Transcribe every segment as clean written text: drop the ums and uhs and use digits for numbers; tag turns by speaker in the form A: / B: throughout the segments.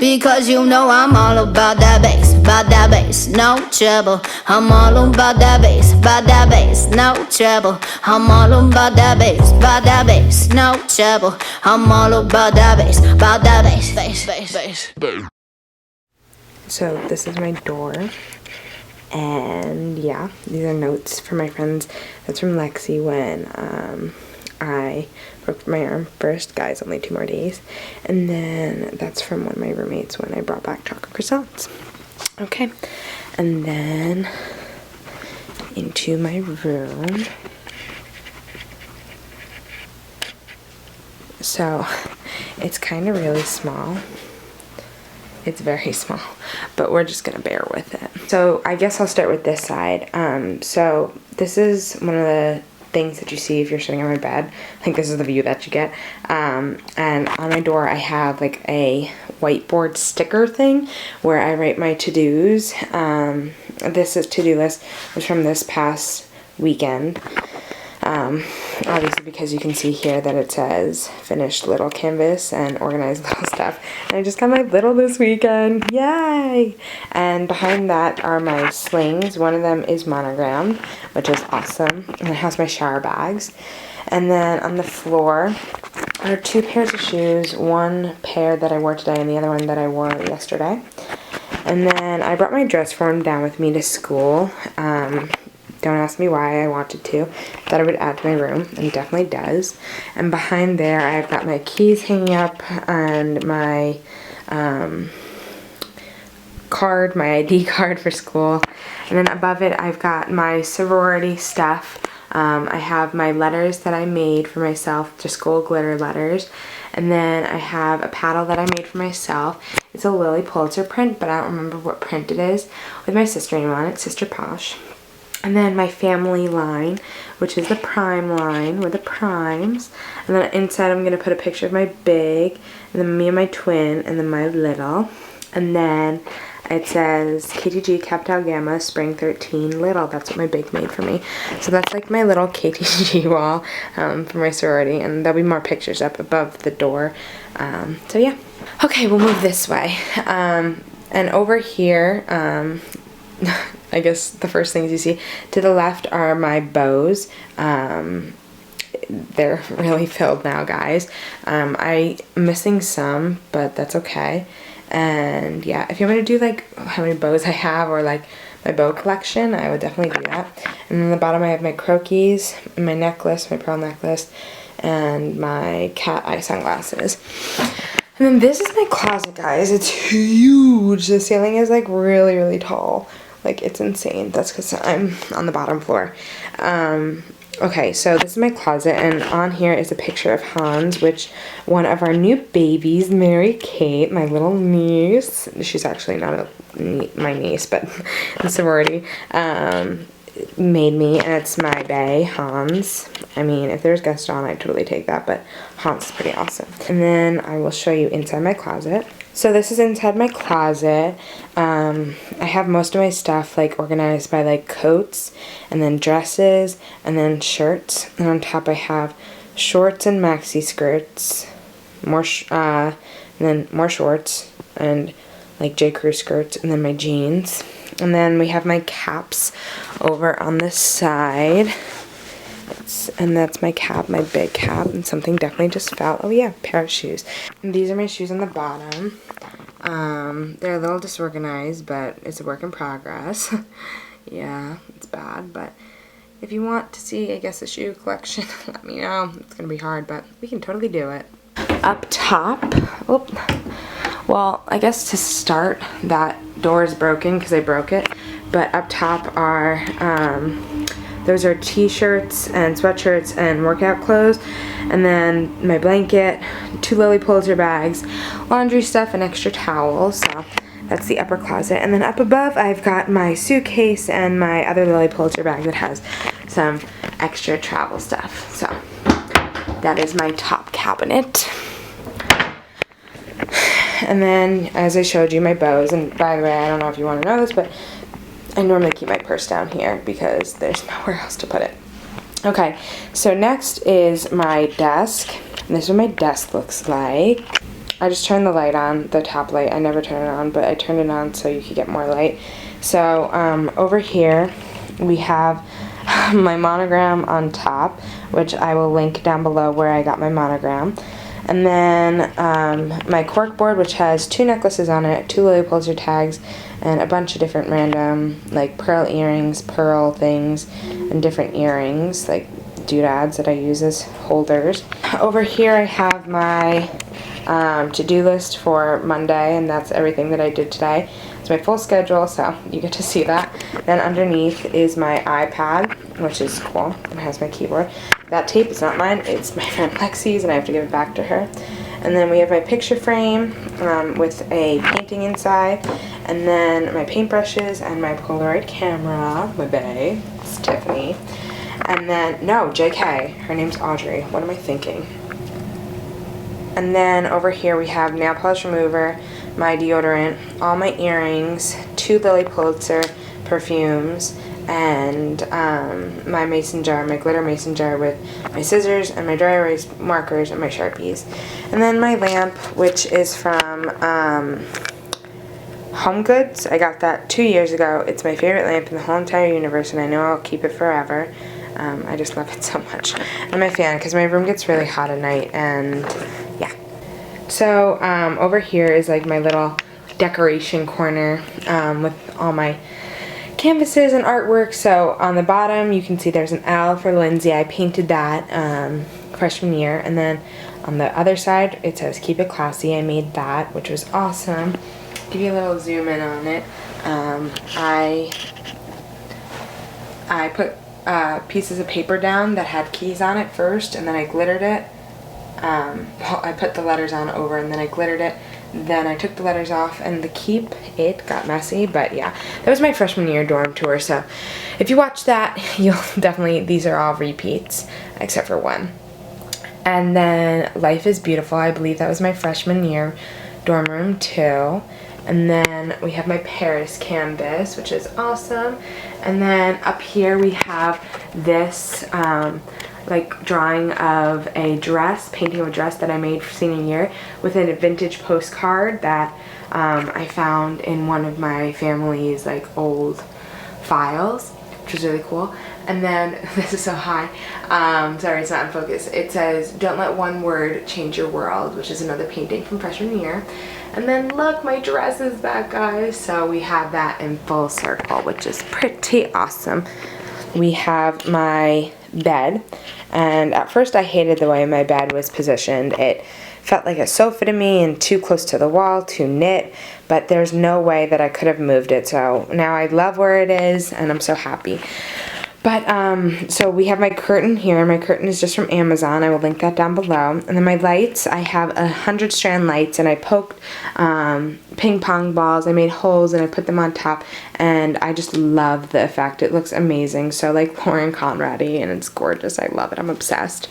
A: Because you know I'm all about that bass, no trouble. I'm all about that bass, no trouble. I'm all about that bass, no trouble. I'm all about that bass.
B: So this is my door, and yeah, these are notes from my friends. That's from Lexi when I broke my arm first. Guys, only 2 more days. And then that's from one of my roommates when I brought back chocolate croissants. Okay, and then into my room. So it's kind of really small. It's very small, but we're just gonna bear with it. So I guess I'll start with this side. So this is one of the things that you see if you're sitting on my bed. I think this is the view that you get. And on my door I have like a whiteboard sticker thing where I write my to-dos. This is to-do list was from this past weekend. Obviously because you can see here that it says finished little canvas and organized little stuff. And I just got my little this weekend. Yay! And behind that are my slings. One of them is monogrammed, which is awesome. And it has my shower bags. And then on the floor are 2 pairs of shoes. One pair that I wore today and the other one that I wore yesterday. And then I brought my dress form down with me to school. Don't ask me why, I wanted to. Thought it would add to my room, and it definitely does. And behind there, I've got my keys hanging up and my card, my ID card for school. And then above it, I've got my sorority stuff. I have my letters that I made for myself, to school glitter letters. And then I have a paddle that I made for myself. It's a Lily Pulitzer print, but I don't remember what print it is, with my sister name on it, Sister Posh. And then my family line, which is the prime line with the primes. And then inside I'm going to put a picture of my big, and then me and my twin, and then my little. And then it says KTG Capital Gamma Spring 13 little. That's what my big made for me. So that's like my little KTG wall for my sorority. And there'll be more pictures up above the door. So yeah. Okay, we'll move this way. And over here, I guess the first things you see to the left are my bows. They're really filled now, guys. I'm missing some, but that's okay. And yeah, if you want me to do like how many bows I have or like my bow collection, I would definitely do that. And then the bottom I have my croquis, my necklace, my pearl necklace, and my cat eye sunglasses. And then this is my closet, guys. It's huge. The ceiling is like really, really tall. Like, it's insane. That's because I'm on the bottom floor. Okay, so this is my closet, and on here is a picture of Hans, which one of our new babies, Mary Kate, my little niece, she's actually not my niece, but in sorority, made me, and it's my bae, Hans. I mean, if there's Gaston, I'd totally take that, but Hans is pretty awesome. And then I will show you inside my closet. So this is inside my closet. I have most of my stuff like organized by like coats, and then dresses, and then shirts. And on top I have shorts and maxi skirts, and then more shorts, and like J. Crew skirts, and then my jeans. And then we have my caps over on this side. And that's my cap, my big cap, and something definitely just fell. Oh yeah, pair of shoes. And these are my shoes on the bottom. They're a little disorganized, but it's a work in progress. Yeah, it's bad, but if you want to see, I guess, a shoe collection, let me know. It's gonna be hard, but we can totally do it. Up top, well, I guess to start, that door is broken because I broke it, but up top are, those are t-shirts and sweatshirts and workout clothes, and then my blanket, 2 Lily Pulitzer bags, laundry stuff, and extra towels. So that's the upper closet. And then up above I've got my suitcase and my other Lily Pulitzer bag that has some extra travel stuff. So that is my top cabinet. And then, as I showed you, my bows. And by the way, I don't know if you want to know this, but I normally keep my purse down here because there's nowhere else to put it. Okay, so next is my desk. And this is what my desk looks like. I just turned the light on, the top light. I never turn it on, but I turned it on so you could get more light. So over here we have my monogram on top, which I will link down below where I got my monogram. And then my cork board, which has 2 necklaces on it, 2 Lily Pulitzer tags, and a bunch of different random, like, pearl earrings, pearl things, and different earrings, like doodads that I use as holders. Over here I have my to-do list for Monday, and that's everything that I did today. It's my full schedule, so you get to see that. Then underneath is my iPad, which is cool. It has my keyboard. That tape is not mine. It's my friend Lexi's, and I have to give it back to her. And then we have my picture frame with a painting inside. And then my paintbrushes and my Polaroid camera, my bae. It's Tiffany. And then, no, JK. Her name's Audrey. What am I thinking? And then over here we have nail polish remover, my deodorant, all my earrings, 2 Lily Pulitzer perfumes, and my mason jar, my glitter mason jar with my scissors and my dry erase markers and my Sharpies. And then my lamp, which is from Home Goods. I got that 2 years ago. It's my favorite lamp in the whole entire universe, and I know I'll keep it forever. I just love it so much. I'm a fan because my room gets really hot at night, and yeah. So over here is like my little decoration corner with all my canvases and artwork. So on the bottom you can see there's an L for Lindsey. I painted that freshman year. And then on the other side it says keep it classy. I made that, which was awesome. Give you a little zoom in on it. I put pieces of paper down that had keys on it first, and then I glittered it. I put the letters on over, and then I glittered it. Then I took the letters off, and the keep it got messy, but yeah, that was my freshman year dorm tour. So if you watch that, you'll definitely, these are all repeats except for one. And then Life is Beautiful, I believe that was my freshman year dorm room too. And then we have my Paris canvas, which is awesome. And then up here we have this like drawing of a dress, painting of a dress that I made for senior year with a vintage postcard that I found in one of my family's like old files, which was really cool. And then, this is so high, sorry it's not in focus, it says, don't let one word change your world, which is another painting from freshman year. And then look, my dress is back, guys. So we have that in full circle, which is pretty awesome. We have my bed, and at first I hated the way my bed was positioned. It felt like a sofa to me and too close to the wall, too knit, but there's no way that I could have moved it. So now I love where it is, and I'm so happy. But, so we have my curtain here. My curtain is just from Amazon. I will link that down below. And then my lights, I have 100 strand lights, and I poked ping pong balls. I made holes, and I put them on top, and I just love the effect. It looks amazing. So like Lauren Conrady, and it's gorgeous. I love it. I'm obsessed.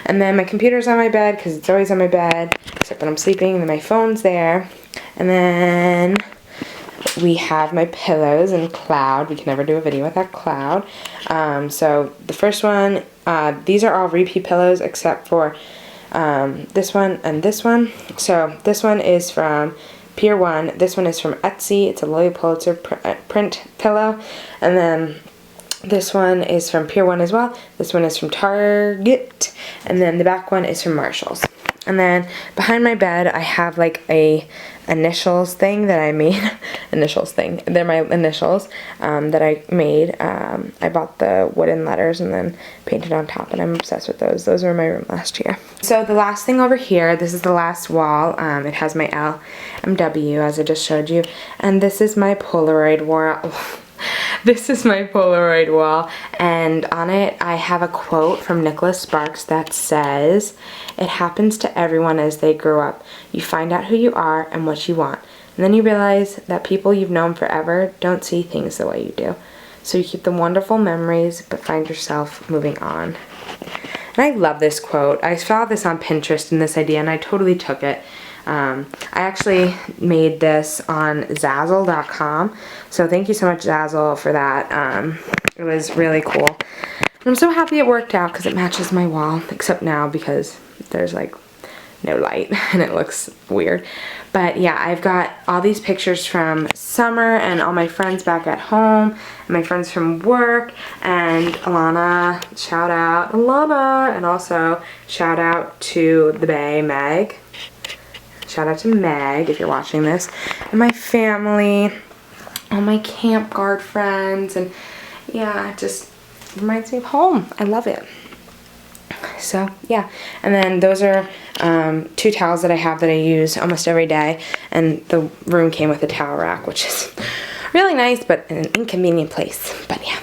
B: And then my computer's on my bed, because it's always on my bed, except when I'm sleeping, and then my phone's there. And then we have my pillows and Cloud. We can never do a video without Cloud. So the first one, these are all repeat pillows except for this one and this one. So this one is from Pier 1. This one is from Etsy. It's a Lily Pulitzer print pillow. And then this one is from Pier 1 as well. This one is from Target. And then the back one is from Marshall's. And then behind my bed I have like a initials thing that I made. Initials thing. They're my initials that I made. I bought the wooden letters and then painted on top, and I'm obsessed with those. Those were in my room last year. So the last thing over here, this is the last wall. It has my LMW as I just showed you. And this is my Polaroid wall. This is my Polaroid wall, and on it I have a quote from Nicholas Sparks that says, "It happens to everyone as they grow up. You find out who you are and what you want, and then you realize that people you've known forever don't see things the way you do. So you keep the wonderful memories, but find yourself moving on." And I love this quote. I saw this on Pinterest and this idea, and I totally took it. I actually made this on Zazzle.com, so thank you so much, Zazzle, for that. It was really cool. And I'm so happy it worked out because it matches my wall, except now because there's like no light and it looks weird. But yeah, I've got all these pictures from summer and all my friends back at home and my friends from work, and Alana, shout out Alana, and also shout out to the bae, Meg. Shout out to Meg if you're watching this, and my family, all my camp guard friends, and yeah, it just reminds me of home. I love it. So yeah, and then those are 2 towels that I have that I use almost every day, and the room came with a towel rack, which is really nice but in an inconvenient place. But yeah,